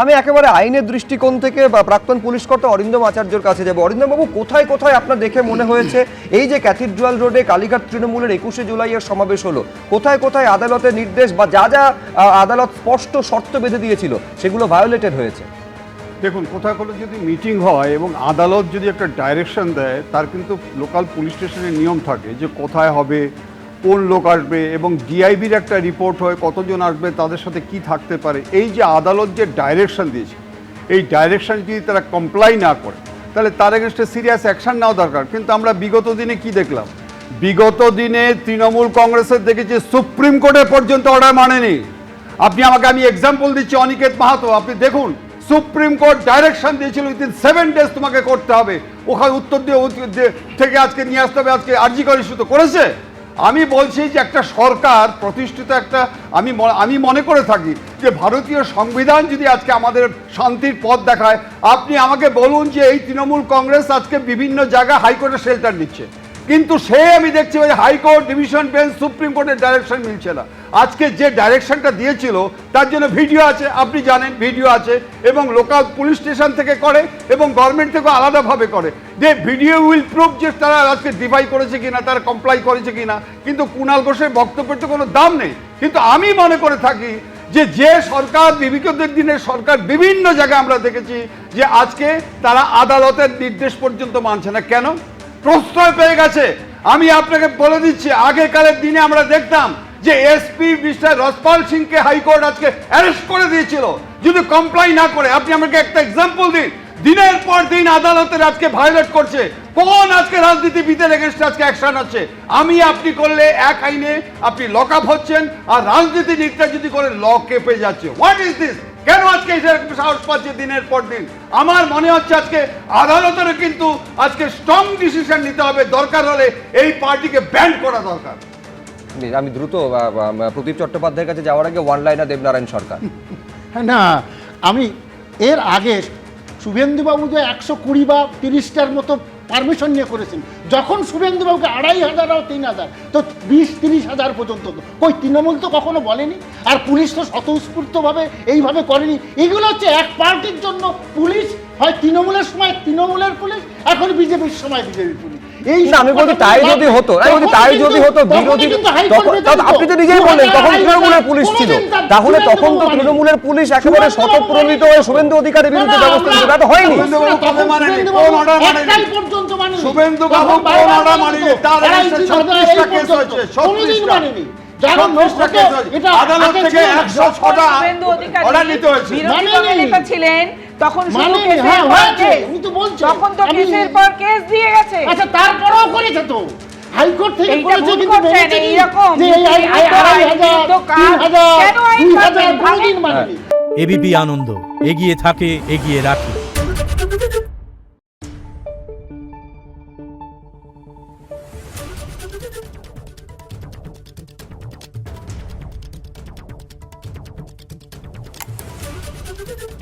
আমি একেবারে আইনের দৃষ্টিকোণ থেকে বা প্রাক্তন পুলিশ কর্তা অরিন্দম আচার্যর কাছে যাবো। অরিন্দম বাবু, কোথায় কোথায় আপনার দেখে মনে হয়েছে এই যে ক্যাথিড্রাল রোডে কালীঘাট তৃণমূলের 21শে জুলাইয়ের সমাবেশ হলো, কোথায় কোথায় আদালতের নির্দেশ বা যা যা আদালত স্পষ্ট শর্ত বেঁধে দিয়েছিল সেগুলো ভায়োলেটেড হয়েছে? দেখুন, কোথাও কোনো যদি মিটিং হয় এবং আদালত যদি একটা ডাইরেকশন দেয়, তার কিন্তু লোকাল পুলিশ স্টেশনের নিয়ম থাকে যে কোথায় হবে, কোন লোক আসবে, এবং ডিআইবির একটা রিপোর্ট হয় কতজন আসবে, তাদের সাথে কি থাকতে পারে। এই যে আদালত যে ডাইরেকশন দিয়েছে, এই ডাইরেকশন যদি তারা কমপ্লাই না করে তাহলে তার এগেনস্টে সিরিয়াস অ্যাকশন নেওয়া দরকার। কিন্তু আমরা বিগত দিনে কি দেখলাম? বিগত দিনে তৃণমূল কংগ্রেসের দেখেছি সুপ্রিম কোর্টে পর্যন্ত অর্ডার মানেনি। আমি এক্সাম্পল দিচ্ছি, অনিকেত মাহাতো, আপনি দেখুন, সুপ্রিম কোর্ট ডাইরেকশন দিয়েছিল উইদিন 7 days তোমাকে করতে হবে, ওখানে উত্তর থেকে আজকে নিয়ে আসতে হবে, আজকে আরজি করে ইস্যু তো করেছে। আমি বলছি যে একটা সরকার প্রতিষ্ঠিত একটা, আমি মনে করে থাকি যে ভারতীয় সংবিধান যদি আজকে আমাদের শান্তির পথ দেখায়, আপনি আমাকে বলুন যে এই তৃণমূল কংগ্রেস আজকে বিভিন্ন জায়গায় হাইকোর্টে শেল্টার নিচ্ছে, কিন্তু আমি দেখছি ওই হাইকোর্ট, ডিভিশন বেঞ্চ, সুপ্রিম কোর্টের ডাইরেকশন মিলছে না। আজকে যে ডাইরেকশনটা দিয়েছিল তার জন্য ভিডিও আছে, আপনি জানেন ভিডিও আছে, এবং লোকাল পুলিশ স্টেশন থেকে করে এবং গভর্নমেন্ট থেকেও আলাদাভাবে করে, যে ভিডিও উইল প্রুভ যে তারা আজকে ডিফাই করেছে কিনা, তারা কমপ্লাই করেছে কিনা। কিন্তু কুণাল ঘোষের বক্তব্যের তো কোনো দাম নেই। কিন্তু আমি মনে করে থাকি যে সরকার, বিগত দিনের সরকার, বিভিন্ন জায়গায় আমরা দেখেছি যে আজকে তারা আদালতের নির্দেশ পর্যন্ত মানছে না। কেন? প্রশ্রয় পেয়ে গেছে। আমি আপনাকে বলে দিচ্ছি, আগেকালের দিনে আমরা দেখতাম যে এসপি মিস্টার রসপাল সিংকে হাইকোর্ট আজকে অ্যারেস্ট করে দিয়েছিল যদি কমপ্লাই না করে। আপনি আমাকে একটা এক্সাম্পল দিন, দিনের পর দিন আদালতের আজকে ভায়োলেট করছে। কোন আজকে রাজনীতিবিদের এগেনস্টে আজকে অ্যাকশন আছে? আপনি করলে এক আইনে আপনি লক আপ হচ্ছেন, আর রাজনীতিবিদরা যদি করে ল কেঁপে যাচ্ছে। What is this? কেন আজকে সাহস পাচ্ছে দিনের পর দিন? আমার মনে হচ্ছে আজকে আদালতের কিন্তু আজকে স্ট্রং ডিসিশন নিতে হবে, দরকার হলে এই পার্টিকে ব্যান করা দরকার। আমি দ্রুত প্রদীপ চট্টোপাধ্যায়ের কাছে যাওয়ার আগে ওয়ান লাইনার দেবনারায়ণ সরকার। না, আমি এর আগে শুভেন্দুবাবু যে 120 বা 30টার মতো পারমিশন নিয়ে করেছেন, যখন শুভেন্দুবাবুকে 2500 আর 3000, তো 20-30 হাজার পর্যন্ত কই তৃণমূল তো কখনো বলেনি। আর পুলিশ তো স্বতঃস্ফূর্তভাবে এইভাবে করেনি। এগুলো হচ্ছে এক পার্টির জন্য পুলিশ, হয় তৃণমূলের সময় তৃণমূলের পুলিশ, এখন বিজেপির সময় বিজেপির পুলিশ। আমি বলছি তাই যদি হতো, বিরোধী, আপনি তো নিজেই বললেন তখন তৃণমূলের পুলিশ ছিল, তাহলে তখন তো তৃণমূলের পুলিশ একেবারে স্বতঃপ্রণোদিত হয়ে শুভেন্দু অধিকারীর বিরুদ্ধে ব্যবস্থা নিতে, তা তো হয়নি। শুভেন্দু বাবু কোন অর্ডার মানেনি? তার 36টা কেস হয়েছে, 36টা। আদালত থেকে 106টা অর্ডার নিতে হয়েছে। ছিলেন তখন তখন তো কেসের পর কেস দিয়ে গেছে। আচ্ছা, তারপরেও করেছে তো, হাইকোর্ট থেকে করেছে, কিন্তু এবিপি আনন্দ, এগিয়ে থাকে, এগিয়ে রাখে। Thank you.